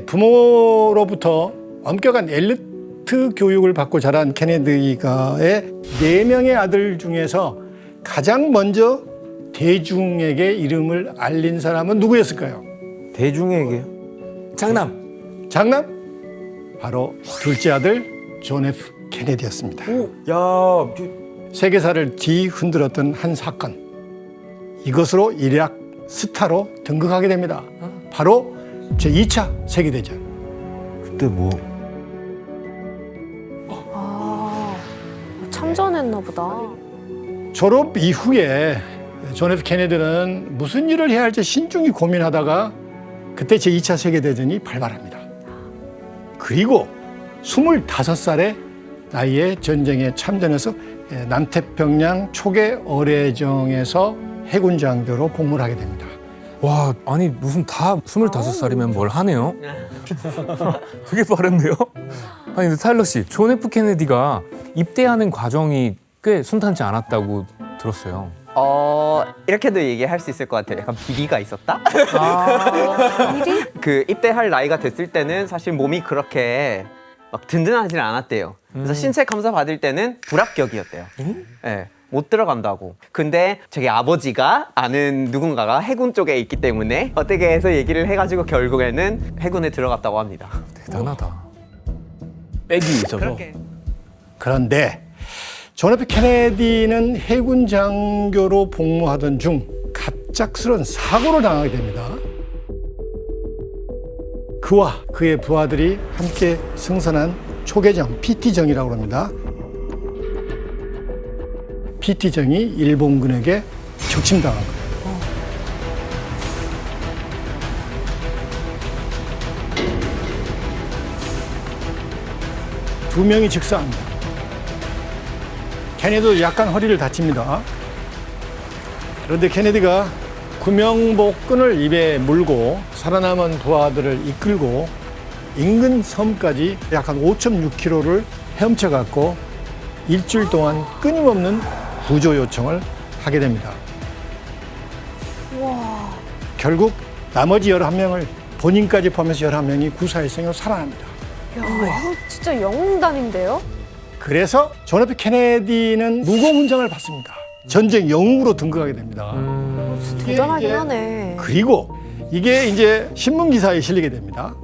부모로부터 엄격한 엘리트 교육을 받고 자란 케네디가의 4명의 아들 중에서 가장 먼저 대중에게 이름을 알린 사람은 누구였을까요? 대중에게요? 장남. 장남? 바로 둘째 아들 존 F 케네디였습니다. 야, 세계사를 뒤흔들었던 한 사건. 이것으로 일약 스타로 등극하게 됩니다. 바로 제2차 세계대전. 그때 뭐 참전했나 보다. 졸업 이후에 존 F 케네디는 무슨 일을 해야 할지 신중히 고민하다가 그때 제2차 세계대전이 발발합니다. 그리고 25살의 나이에 전쟁에 참전해서 남태평양 초계 어뢰정에서 해군 장교로 복무를 하게 됩니다. 와, 아니 무슨 다 25살이면 뭘 하네요? 되게 빠른데요? 아니 근데 타일러 씨, 존 F 케네디가 입대하는 과정이 꽤 순탄치 않았다고 들었어요. 이렇게도 얘기할 수 있을 것 같아요. 약간 비리가 있었다? 미리? 그 입대할 나이가 됐을 때는 사실 몸이 그렇게 막 든든하지는 않았대요. 그래서 신체 검사 받을 때는 불합격이었대요. 네, 못 들어간다고. 근데 저기 아버지가 아는 누군가가 해군 쪽에 있기 때문에 어떻게 해서 얘기를 해가지고 결국에는 해군에 들어갔다고 합니다. 대단하다. 백이 있어서. 그렇게. 그런데 존 F 케네디는 해군 장교로 복무하던 중 갑작스런 사고를 당하게 됩니다. 그와 그의 부하들이 함께 승선한 초계정, PT정이라고 합니다. PT정이 일본군에게 적침당한 거예요. 두 명이 즉사합니다. 케네디도 약간 허리를 다칩니다. 그런데 케네디가 구명복끈을 입에 물고 살아남은 부하들을 이끌고 인근 섬까지 약 한 5.6km를 헤엄쳐갔고 일주일 동안 끊임없는 구조 요청을 하게 됩니다. 결국 나머지 11명을 본인까지 포함해서 11명이 구사일생으로 살아납니다. 야, 이거 진짜 영웅단인데요? 그래서 존 F 케네디는 무공훈장을 받습니다. 전쟁 영웅으로 등극하게 됩니다. 대단하긴 이제 하네. 그리고 이게 이제 신문 기사에 실리게 됩니다.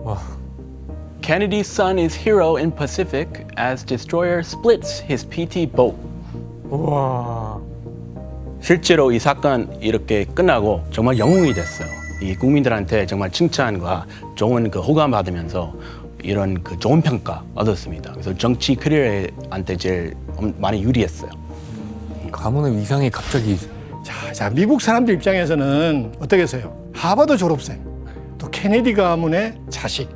Kennedy's son is hero in Pacific as destroyer splits his PT boat. 와. 실제로 이 사건 이렇게 끝나고 정말 영웅이 됐어요. 이 국민들한테 정말 칭찬과 좋은 그 호감 받으면서 이런 그 좋은 평가 얻었습니다. 그래서 정치 커리어한테 제일 많이 유리했어요. 가문의 위상이 갑자기 자, 미국 사람들 입장에서는 어떻겠어요? 하버드 졸업생, 또 케네디 가문의 자식.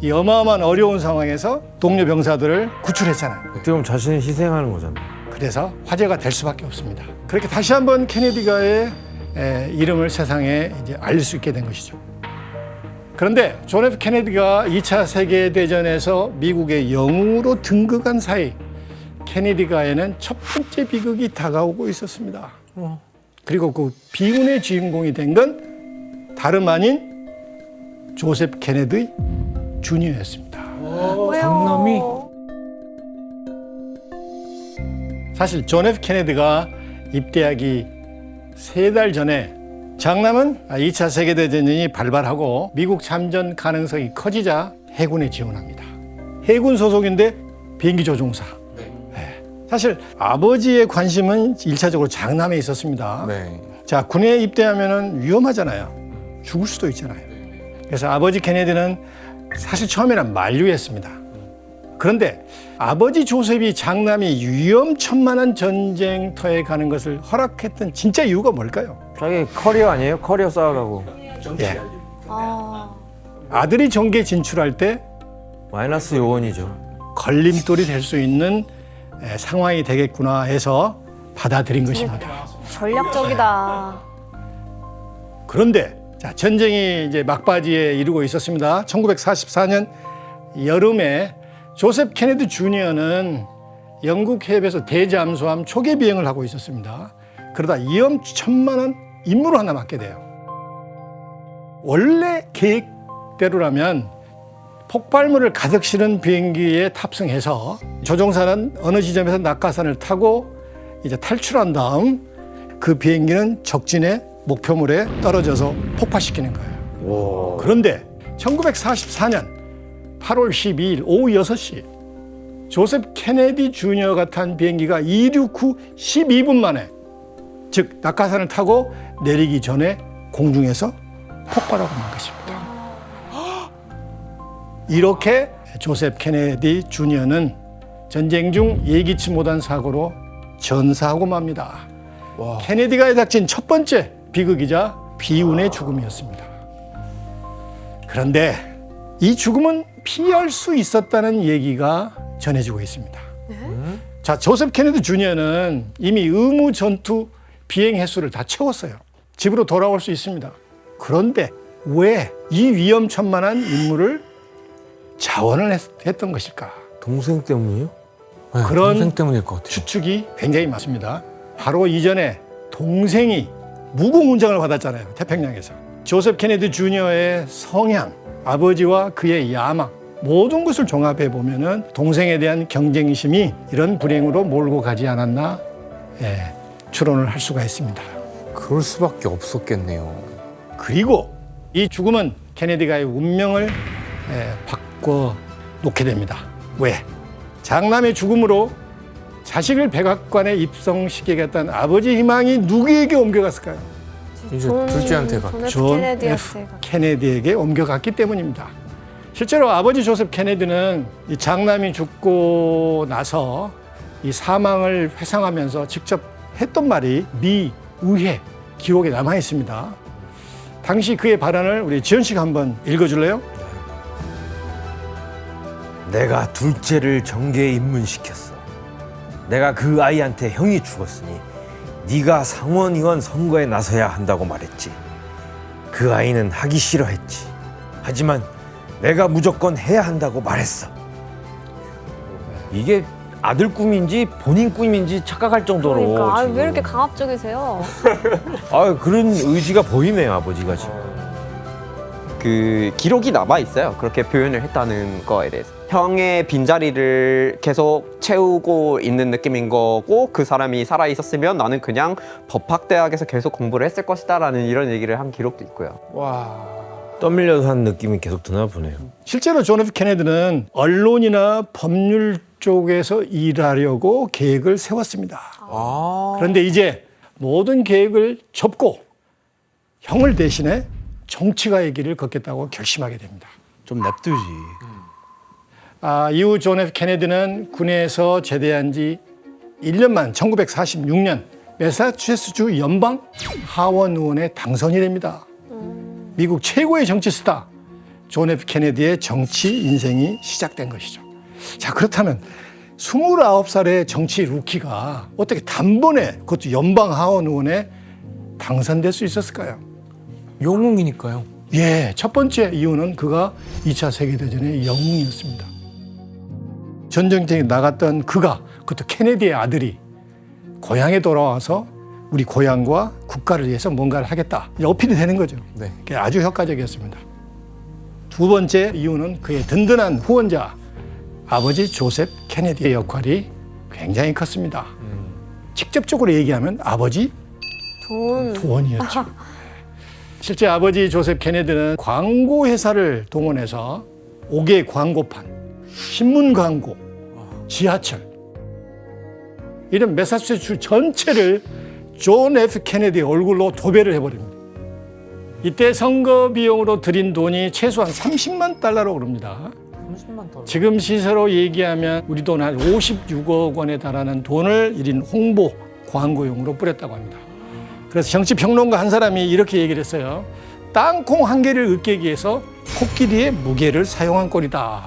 이 어마어마한 어려운 상황에서 동료 병사들을 구출했잖아요. 어떻게 보면 자신을 희생하는 거잖아요. 그래서 화제가 될 수밖에 없습니다. 그렇게 다시 한번 케네디가의 이름을 세상에 이제 알릴 수 있게 된 것이죠. 그런데 존 F 케네디가 2차 세계대전에서 미국의 영웅으로 등극한 사이 케네디가에는 첫 번째 비극이 다가오고 있었습니다. 그리고 그 비운의 주인공이 된 건 다름 아닌 조셉 케네디 주니어였습니다. 장남이? 사실 존 F 케네디가 입대하기 3달 전에 장남은 2차 세계대전이 발발하고 미국 참전 가능성이 커지자 해군에 지원합니다. 해군 소속인데 비행기 조종사. 네. 사실 아버지의 관심은 1차적으로 장남에 있었습니다. 네. 자, 군에 입대하면 위험하잖아요. 죽을 수도 있잖아요. 그래서 아버지 케네디는 사실 처음에는 만류했습니다. 그런데 아버지 조셉이 장남이 위험천만한 전쟁터에 가는 것을 허락했던 진짜 이유가 뭘까요? 자기 커리어 아니에요? 커리어 쌓으라고. 예. 아, 아들이 정계 진출할 때 마이너스 요원이죠. 걸림돌이 될 수 있는 상황이 되겠구나 해서 받아들인 것입니다. 전략적이다. 그런데 자, 전쟁이 이제 막바지에 이르고 있었습니다. 1944년 여름에 조셉 케네디 주니어는 영국 해협에서 대잠수함 초계 비행을 하고 있었습니다. 그러다 위험천만한 임무를 하나 맡게 돼요. 원래 계획대로라면 폭발물을 가득 실은 비행기에 탑승해서 조종사는 어느 지점에서 낙하산을 타고 이제 탈출한 다음 그 비행기는 적진의 목표물에 떨어져서 폭파시키는 거예요. 그런데 1944년 8월 12일 오후 6시 조셉 케네디 주니어가 탄 비행기가 이륙 후 12분 만에, 즉 낙하산을 타고 내리기 전에 공중에서 폭발하고 만 것입니다. 이렇게 조셉 케네디 주니어는 전쟁 중 예기치 못한 사고로 전사하고 맙니다. 케네디가 닥친 첫 번째 비극이자 비운의 죽음이었습니다. 그런데 이 죽음은 피할 수 있었다는 얘기가 전해지고 있습니다. 자, 조셉 케네디 주니어는 이미 의무 전투 비행 횟수를 다 채웠어요. 집으로 돌아올 수 있습니다. 그런데 왜 이 위험천만한 임무를 자원을 했던 것일까? 동생 때문이요? 네, 그런 동생 때문일 것 같아요. 추측이 굉장히 많습니다. 바로 이전에 동생이 무공훈장을 받았잖아요. 태평양에서. 조셉 케네디 주니어의 성향, 아버지와 그의 야망, 모든 것을 종합해 보면은 동생에 대한 경쟁심이 이런 불행으로 몰고 가지 않았나 추론을 할 수가 있습니다. 그럴 수밖에 없었겠네요. 그리고 이 죽음은 케네디가의 운명을 바꿔 놓게 됩니다. 왜? 장남의 죽음으로 자식을 백악관에 입성시키겠다는 아버지 희망이 누구에게 옮겨갔을까요? 이제 둘째한테 가. 존 F. 케네디에게 옮겨갔기 때문입니다. 실제로 아버지 조셉 케네디는 이 장남이 죽고 나서 이 사망을 회상하면서 직접 했던 말이 미 의회 기록에 남아 있습니다. 당시 그의 발언을 우리 지현 씨가 한번 읽어줄래요? 내가 둘째를 정계에 입문시켰어. 내가 그 아이한테 형이 죽었으니 네가 상원의원 선거에 나서야 한다고 말했지. 그 아이는 하기 싫어했지. 하지만 내가 무조건 해야 한다고 말했어. 이게 아들 꿈인지 본인 꿈인지 착각할 정도로 그러니까 지금. 왜 이렇게 강압적이세요? 그런 의지가 보이네요, 아버지가 지금. 그 기록이 남아 있어요. 그렇게 표현을 했다는 거에 대해서. 형의 빈자리를 계속 채우고 있는 느낌인 거고, 그 사람이 살아 있었으면 나는 그냥 법학대학에서 계속 공부를 했을 것이다라는 이런 얘기를 한 기록도 있고요. 떠밀려서 한 느낌이 계속 드나 보네요. 실제로 존 F. 케네디는 언론이나 법률 쪽에서 일하려고 계획을 세웠습니다. 그런데 이제 모든 계획을 접고 형을 대신해 정치가의 길을 걷겠다고 결심하게 됩니다. 좀 냅두지. 이후 존 F. 케네디는 군에서 제대한 지 1년만 1946년 매사추세츠주 연방 하원 의원에 당선이 됩니다. 미국 최고의 정치 스타 존 F. 케네디의 정치 인생이 시작된 것이죠. 자, 그렇다면 29살의 정치 루키가 어떻게 단번에 그것도 연방 하원 의원에 당선될 수 있었을까요? 영웅이니까요. 예, 첫 번째 이유는 그가 2차 세계대전의 영웅이었습니다. 전쟁터에 나갔던 그가, 그것도 케네디의 아들이 고향에 돌아와서 우리 고향과 국가를 위해서 뭔가를 하겠다. 어필이 되는 거죠. 네. 그게 아주 효과적이었습니다. 두 번째 이유는 그의 든든한 후원자, 아버지 조셉 케네디의 역할이 굉장히 컸습니다. 직접적으로 얘기하면 아버지 돈이었죠. 실제 아버지 조셉 케네디는 광고 회사를 동원해서 5개 광고판, 신문 광고, 지하철 이런 매사추세츠 전체를 존 F. 케네디의 얼굴로 도배를 해버립니다. 이때 선거 비용으로 들인 돈이 최소한 30만 달러로 그럽니다. 30만 달러. 지금 시세로 얘기하면 우리 돈 한 56억 원에 달하는 돈을 1인 홍보 광고용으로 뿌렸다고 합니다. 그래서 정치평론가 한 사람이 이렇게 얘기를 했어요. 땅콩 한 개를 으깨기 위해서 코끼리의 무게를 사용한 꼴이다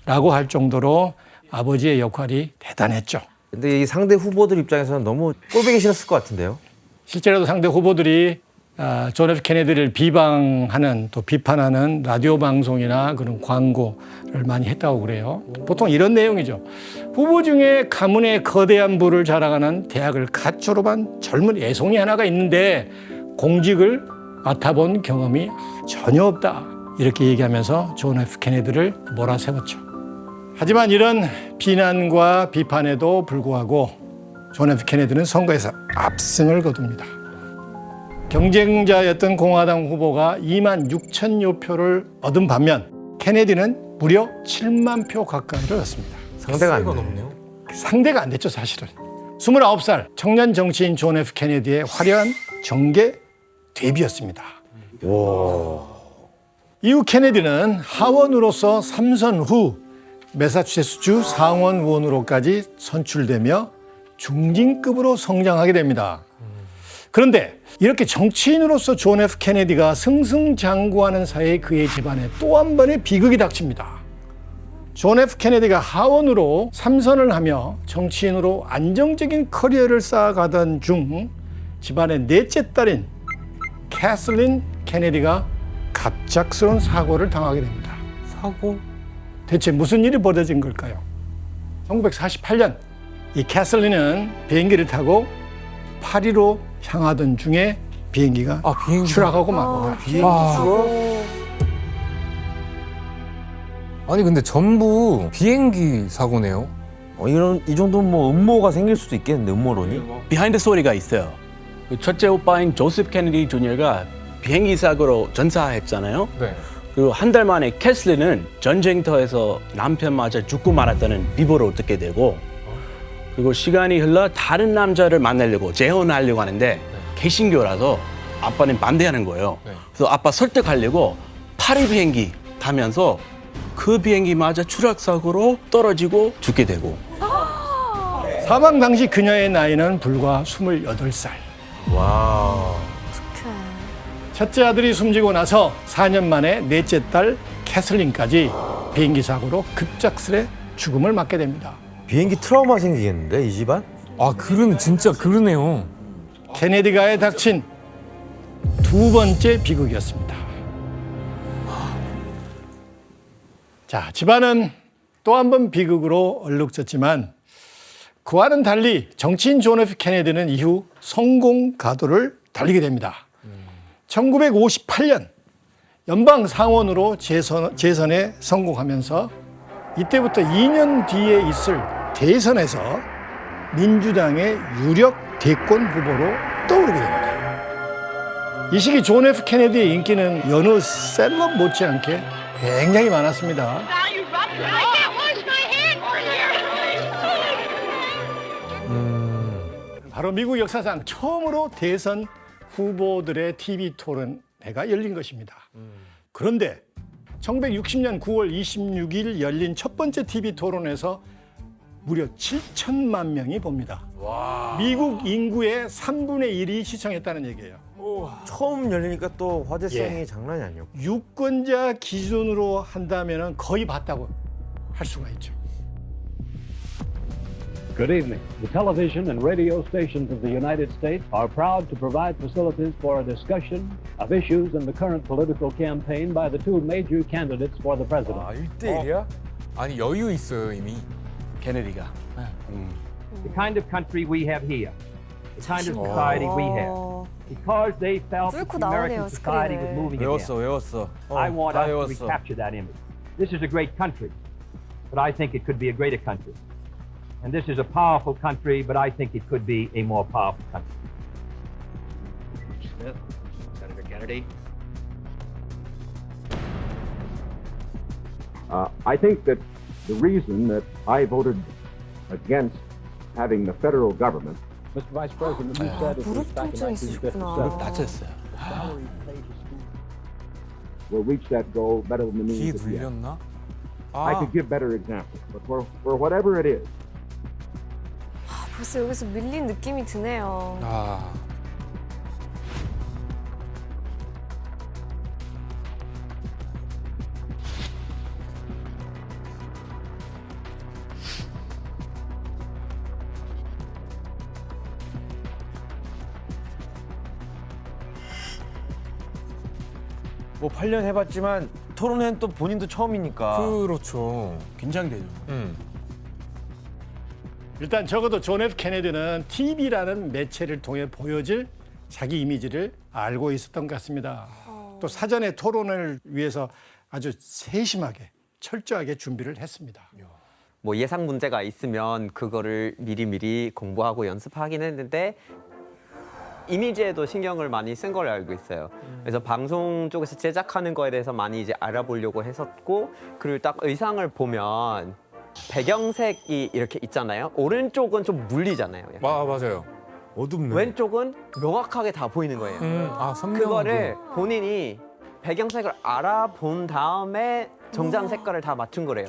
라고 할 정도로 아버지의 역할이 대단했죠. 근데 이 상대 후보들 입장에서는 너무 꼴보기 싫었을 것 같은데요. 실제로도 상대 후보들이 존 F. 케네디를 비방하는 또 비판하는 라디오 방송이나 그런 광고를 많이 했다고 그래요. 보통 이런 내용이죠. 후보 중에 가문의 거대한 부를 자랑하는 대학을 갓 졸업한 젊은 애송이 하나가 있는데 공직을 맡아본 경험이 전혀 없다. 이렇게 얘기하면서 존 F 케네디를 몰아세웠죠. 하지만 이런 비난과 비판에도 불구하고 존 F 케네디는 선거에서 압승을 거둡니다. 경쟁자였던 공화당 후보가 2만 6천여 표를 얻은 반면 케네디는 무려 7만 표 가까이를 얻습니다. 상대가 안 돼. 넘네요. 상대가 안 됐죠, 사실은. 29살 청년 정치인 존 F 케네디의 화려한 정계 데뷔였습니다. 이후 케네디는 하원으로서 3선 후 매사추세츠주 상원 의원으로까지 선출되며 중진급으로 성장하게 됩니다. 그런데 이렇게 정치인으로서 존 F 케네디가 승승장구하는 사이에 그의 집안에 또 한 번의 비극이 닥칩니다. 존 F 케네디가 하원으로 3선을 하며 정치인으로 안정적인 커리어를 쌓아가던 중 집안의 넷째 딸인 캐슬린 케네디가 갑작스러운 사고를 당하게 됩니다. 사고? 대체 무슨 일이 벌어진 걸까요? 1948년 이 캐슬린은 비행기를 타고 파리로 향하던 중에 비행기가 비행기 추락하고 맙니다. 아니 근데 전부 비행기 사고네요. 이 정도면 뭐 음모가 생길 수도 있겠는데 음모론이. 비하인드 스토리가 있어요. 그 첫째 오빠인 조셉 케네디 주니어가 비행기 사고로 전사했잖아요. 네. 그리고 한 달 만에 캐슬린은 전쟁터에서 남편 맞아 죽고 말았다는 비보를 듣게 되고, 그리고 시간이 흘러 다른 남자를 만나려고 재혼하려고 하는데 개신교라서 아빠는 반대하는 거예요. 그래서 아빠 설득하려고 파리 비행기 타면서 그 비행기 맞아 추락 사고로 떨어지고 죽게 되고. 사망 당시 그녀의 나이는 불과 28살. 와. 첫째 아들이 숨지고 나서 4년 만에 넷째 딸 캐슬린까지 비행기 사고로 급작스레 죽음을 맞게 됩니다. 비행기 트라우마 생기겠는데 이 집안? 진짜 그러네요. 케네디가에 닥친 두 번째 비극이었습니다. 자, 집안은 또 한 번 비극으로 얼룩졌지만 그와는 달리 정치인 존 F 케네디는 이후 성공 가도를 달리게 됩니다. 1958년 연방 상원으로 재선에 성공하면서 이때부터 2년 뒤에 있을 대선에서 민주당의 유력 대권 후보로 떠오르게 됩니다. 이 시기 존 F 케네디의 인기는 여느 셀럽 못지않게 굉장히 많았습니다. 바로 미국 역사상 처음으로 대선 후보들의 TV 토론회가 열린 것입니다. 그런데 1960년 9월 26일 열린 첫 번째 TV 토론에서 무려 7천만 명이 봅니다. 미국 인구의 3분의 1이 시청했다는 얘기예요. 처음 열리니까 또 화제성이 예. 장난이 아니었고. 유권자 기준으로 한다면 거의 봤다고 할 수가 있죠. Good evening. The television and radio stations of the United States are proud to provide facilities for a discussion of issues in the current political campaign by the two major candidates for the presidency. 1대1이야? 아니 여유 있어요 이미. 케네디가. The kind of country we have here, the kind of society we have, because they felt that 뚫고 the American 나오네요, society was 스크린을. moving 외웠어. I want 다 us to 외웠어. recapture that image. This is a great country, but I think it could be a greater country. And this is a powerful country, but I think it could be a more powerful country. Smith, Senator Kennedy. I think that the reason that I voted against having the federal government, Mr. Vice President, you said it was 무릎 back in 통증이 있으셨구나. 1957 다쳤어요. will reach that goal better than the 기 means of yet. 눌렸나? I could give better examples, but for whatever it is, 벌써 여기서 밀린 느낌이 드네요. 뭐 8년 해봤지만 토론회는 또 본인도 처음이니까. 그렇죠. 긴장되죠. 일단 적어도 존 F 케네디는 TV라는 매체를 통해 보여질 자기 이미지를 알고 있었던 것 같습니다. 또 또 사전에 토론을 위해서 아주 세심하게 철저하게 준비를 했습니다. 뭐 예상 문제가 있으면 그거를 미리미리 공부하고 연습하긴 했는데 이미지에도 신경을 많이 쓴 걸로 알고 있어요. 그래서 방송 쪽에서 제작하는 거에 대해서 많이 이제 알아보려고 했었고, 그리고 딱 의상을 보면 배경색이 이렇게 있잖아요. 오른쪽은 좀 물리잖아요. 약간. 맞아요. 어둡네. 왼쪽은 명확하게 다 보이는 거예요. 선명하게. 그거를 본인이 배경색을 알아본 다음에 정장 색깔을 다 맞춘 거래요.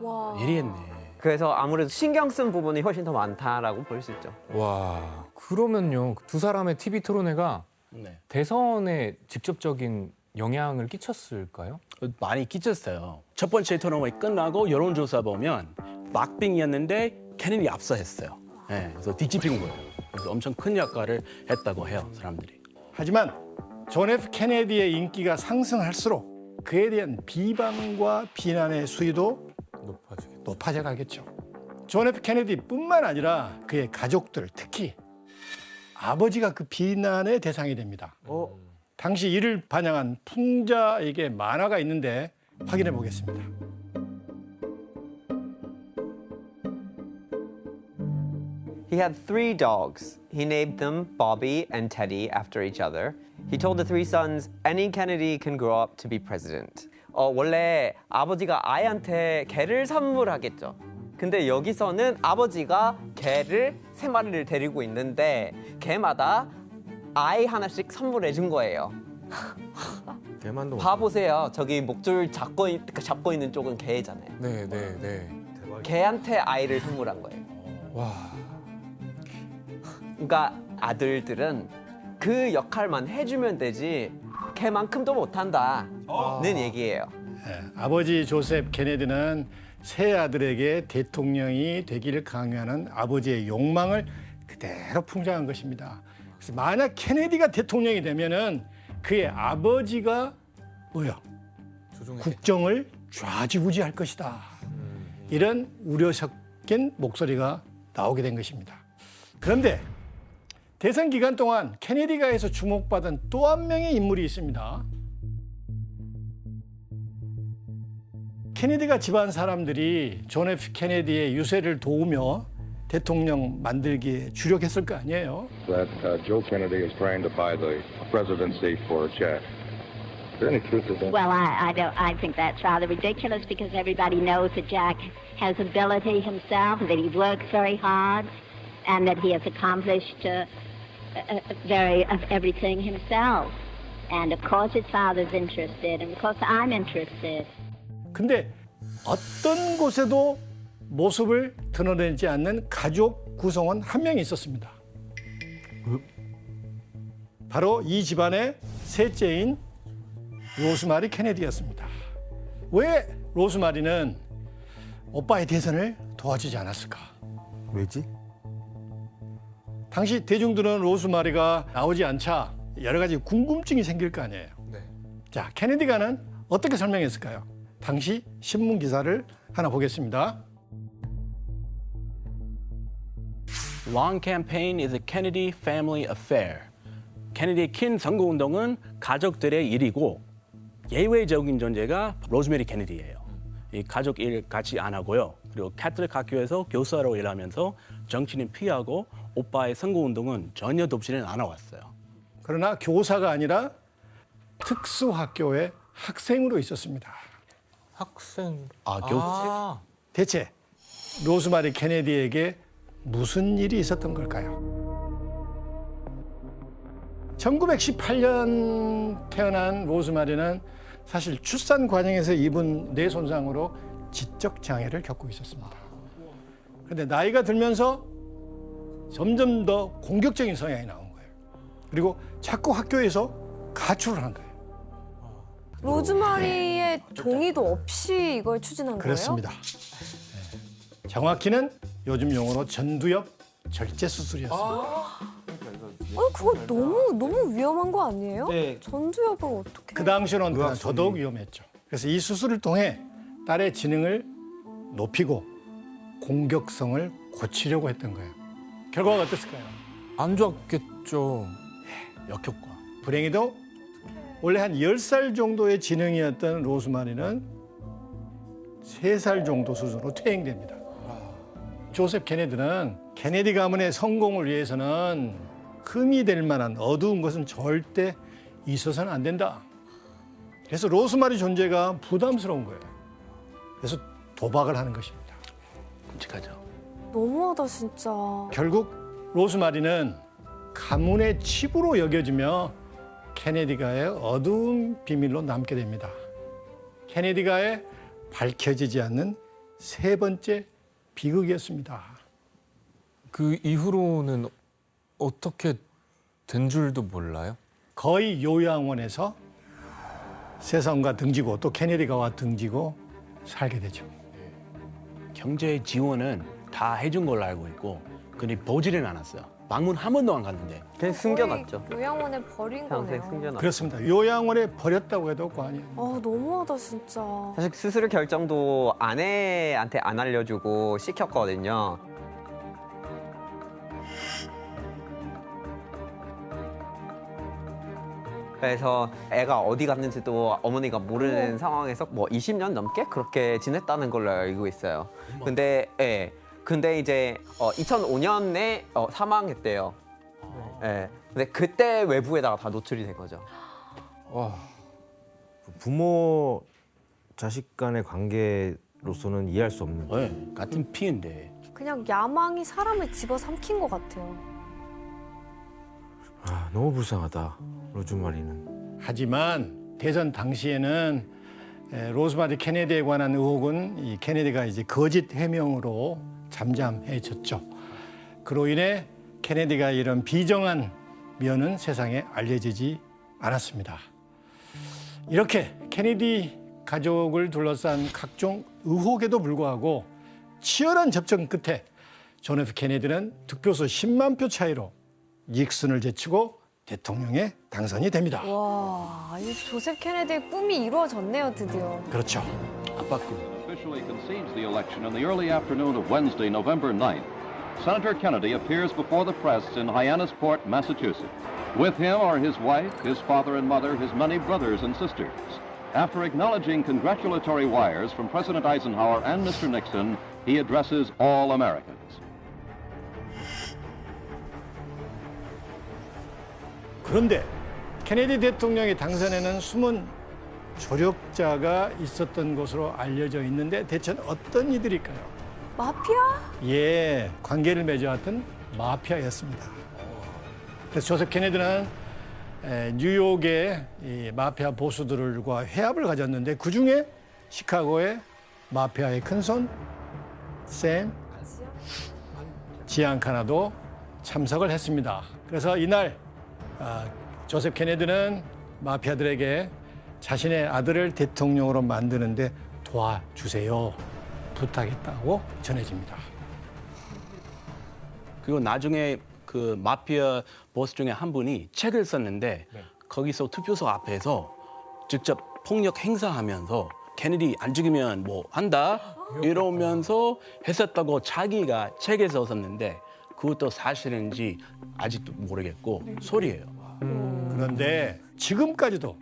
와. 예리했네. 그래서 아무래도 신경 쓴 부분이 훨씬 더 많다라고 볼 수 있죠. 와, 그러면요. 두 사람의 TV 토론회가 네. 대선에 직접적인 영향을 끼쳤을까요? 많이 끼쳤어요. 첫 번째 토론이 끝나고 여론조사 보면 막빙이었는데 케네디 앞서했어요. 네, 그래서 뒤집힌 거예요. 그래서 엄청 큰 역할을 했다고 해요, 사람들이. 하지만 존 F 케네디의 인기가 상승할수록 그에 대한 비방과 비난의 수위도 높아져 가겠죠. 존 F 케네디뿐만 아니라 그의 가족들, 특히 아버지가 그 비난의 대상이 됩니다. 당시 이를 반영한 풍자에게 만화가 있는데 확인해 보겠습니다. He had 3 dogs. He named them Bobby and Teddy after each other. He told the 3 sons, any Kennedy can grow up to be president. 원래 아버지가 아이한테 개를 선물하겠죠. 근데 여기서는 아버지가 개를 3마리를 데리고 있는데 개마다 아이 하나씩 선물해 준 거예요. 대만도 봐보세요. 저기 목줄 잡고 있는 쪽은 개잖아요. 네. 개한테 아이를 선물한 거예요. 와. 그러니까 아들들은 그 역할만 해주면 되지 걔만큼도 못한다는 얘기예요. 네, 아버지 조셉 케네디는 세 아들에게 대통령이 되기를 강요하는 아버지의 욕망을 그대로 풍자한 것입니다. 그래서 만약 케네디가 대통령이 되면은 그의 아버지가 국정을 좌지우지할 것이다. 이런 우려 섞인 목소리가 나오게 된 것입니다. 그런데 대선 기간 동안 케네디가에서 주목받은 또 한 명의 인물이 있습니다. 케네디가 집안 사람들이 존 F 케네디의 유세를 도우며 대통령 만들기에 주력했을 거 아니에요. That Joe Kennedy is trying to buy the presidency for Jack. Is there any truth to that? Well, I think that's rather ridiculous because everybody knows that Jack has ability himself, that he works very hard, and that he has accomplished everything himself. And of course his father's interested, and of course I'm interested. 근데 어떤 곳에도 모습을 드러내지 않는 가족 구성원 한 명이 있었습니다. 바로 이 집안의 셋째인 로즈마리 케네디였습니다. 왜 로즈마리는 오빠의 대선을 도와주지 않았을까? 왜지? 당시 대중들은 로즈마리가 나오지 않자 여러 가지 궁금증이 생길 거 아니에요. 자, 케네디가는 어떻게 설명했을까요? 당시 신문 기사를 하나 보겠습니다. Long campaign is a Kennedy family affair. 케네디의 킨 선거운동은 가족들의 일이고 예외적인 존재가 로즈메리 케네디예요. 이 가족 일 같이 안 하고요. 그리고 캐톨릭 학교에서 교사로 일하면서 정치는 피하고 오빠의 선거운동은 전혀 돕지는 않아왔어요. 그러나 교사가 아니라 특수학교의 학생으로 있었습니다. 학생. 교사. 대체 로즈마리 케네디에게 무슨 일이 있었던 걸까요? 1918년 태어난 로즈마리는 사실 출산 과정에서 입은 뇌 손상으로 지적 장애를 겪고 있었습니다. 그런데 나이가 들면서 점점 더 공격적인 성향이 나온 거예요. 그리고 자꾸 학교에서 가출을 한 거예요. 로즈마리의 동의도 없이 이걸 추진한 그렇습니다. 정확히는 요즘 용어로 전두엽 절제 수술이었습니다. 그거 너무 위험한 거 아니에요? 네. 전두엽을 어떻게? 그 당시로는 더더욱 위험했죠. 그래서 이 수술을 통해 딸의 지능을 높이고 공격성을 고치려고 했던 거예요. 결과가 어땠을까요? 안 좋았겠죠. 역효과. 불행히도 원래 한 10살 정도의 지능이었던 로즈마리는 3살 정도 수준으로 퇴행됩니다. 조셉 케네디는 케네디 가문의 성공을 위해서는 흠이 될 만한 어두운 것은 절대 있어서는 안 된다. 그래서 로즈마리 존재가 부담스러운 거예요. 그래서 도박을 하는 것입니다. 끔찍하죠. 너무하다 진짜. 결국 로즈마리는 가문의 칩으로 여겨지며 케네디가의 어두운 비밀로 남게 됩니다. 케네디가의 밝혀지지 않는 세 번째 비극이었습니다. 그 이후로는 어떻게 된 줄도 몰라요? 거의 요양원에서 세상과 등지고 또 케네디가와 등지고 살게 되죠. 경제 지원은 다 해준 걸로 알고 있고 근데 보지는 않았어요. 방문 한 번도 안 갔는데. 그냥 숨겨놨죠. 거의 요양원에 버린 평생 거네요. 숨겨놨죠. 그렇습니다. 요양원에 버렸다고 해도 과언이에요. 아 너무하다 진짜. 사실 수술 결정도 아내한테 안 알려주고 시켰거든요. 그래서 애가 어디 갔는지도 어머니가 모르는 상황에서 뭐 20년 넘게 그렇게 지냈다는 걸로 알고 있어요. 근데 이제 2005년에 사망했대요. 근데 그때 외부에다가 다 노출이 된 거죠. 부모 자식 간의 관계로서는 이해할 수 없는. 네, 같은 피인데. 그냥 야망이 사람을 집어삼킨 것 같아요. 아, 너무 불쌍하다. 로즈마리는. 하지만 대선 당시에는 로즈마리 케네디에 관한 의혹은 이 케네디가 이제 거짓 해명으로 잠잠해졌죠. 그로 인해 케네디가 이런 비정한 면은 세상에 알려지지 않았습니다. 이렇게 케네디 가족을 둘러싼 각종 의혹에도 불구하고 치열한 접전 끝에 존 F 케네디는 득표수 10만 표 차이로 닉슨을 제치고 대통령에 당선이 됩니다. 와, 이 조셉 케네디의 꿈이 이루어졌네요 드디어. 그렇죠. 아빠 꿈. Officially concedes the election in the early afternoon of Wednesday, November 9th. Senator Kennedy appears before the press in Hyannisport, Massachusetts. With him are his wife, his father and mother, his many brothers and sisters. After acknowledging congratulatory wires from President Eisenhower and Mr. Nixon, he addresses all Americans. 그런데 케네디 대통령의 당선에는 숨은 조력자가 있었던 것으로 알려져 있는데 대체 어떤 이들일까요? 마피아? 예, 관계를 맺어왔던 마피아였습니다. 그래서 조셉 케네디는 뉴욕의 이 마피아 보수들과 회합을 가졌는데 그중에 시카고의 마피아의 큰손 샘 지안카나도 참석을 했습니다. 그래서 이날 조셉 케네디는 마피아들에게 자신의 아들을 대통령으로 만드는데 도와주세요 부탁했다고 전해집니다. 그리고 나중에 그 마피아 보스 중에 한 분이 책을 썼는데 거기서 투표소 앞에서 직접 폭력 행사하면서 케네디 안 죽이면 뭐 한다 이러면서 했었다고 자기가 책에 썼었는데 그것도 사실인지 아직도 모르겠고 소리예요. 그런데 지금까지도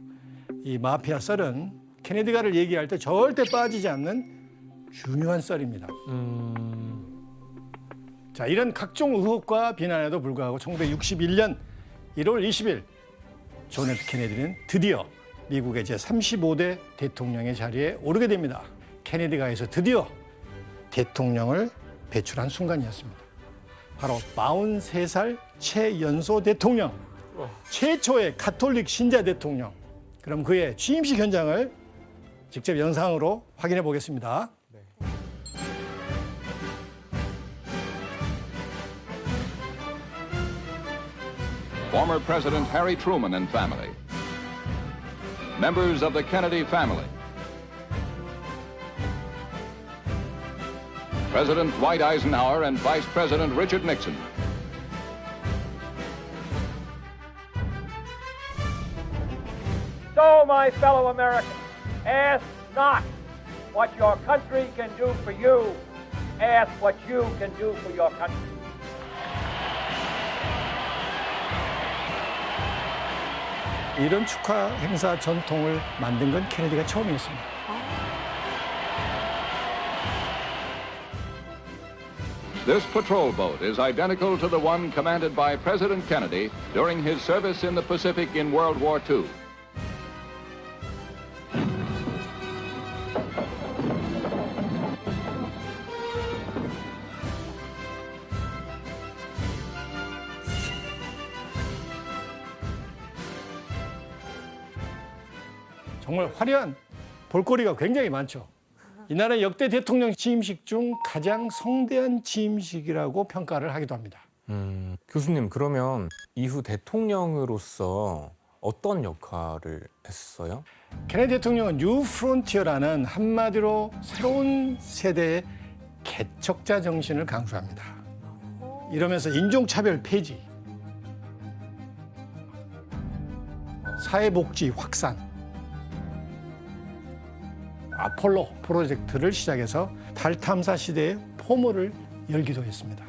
이 마피아 썰은 케네디가를 얘기할 때 절대 빠지지 않는 중요한 썰입니다. 자, 이런 각종 의혹과 비난에도 불구하고 1961년 1월 20일 존 F 케네디는 드디어 미국의 제35대 대통령의 자리에 오르게 됩니다. 케네디가에서 드디어 대통령을 배출한 순간이었습니다. 바로 43살 최연소 대통령, 최초의 가톨릭 신자 대통령. 그럼 그의 취임식 현장을 직접 영상으로 확인해 보겠습니다. Former President Harry Truman and family. Members of the Kennedy family. President Dwight Eisenhower and Vice President Richard Nixon. So, my fellow Americans, ask not what your country can do for you. Ask what you can do for your country. 이런 축하 행사 전통을 만든 건 케네디가 처음이었습니다. This patrol boat is identical to the one commanded by President Kennedy during his service in the Pacific in World War II. 정말 화려한 볼거리가 굉장히 많죠. 이날은 역대 대통령 취임식 중 가장 성대한 취임식이라고 평가를 하기도 합니다. 교수님, 그러면 이후 대통령으로서 어떤 역할을 했어요? 케네디 대통령은 뉴 프론티어라는 한마디로 새로운 세대의 개척자 정신을 강조합니다. 이러면서 인종차별 폐지, 사회복지 확산, 아폴로 프로젝트를 시작해서 달 탐사 시대의 포문을 열기도 했습니다.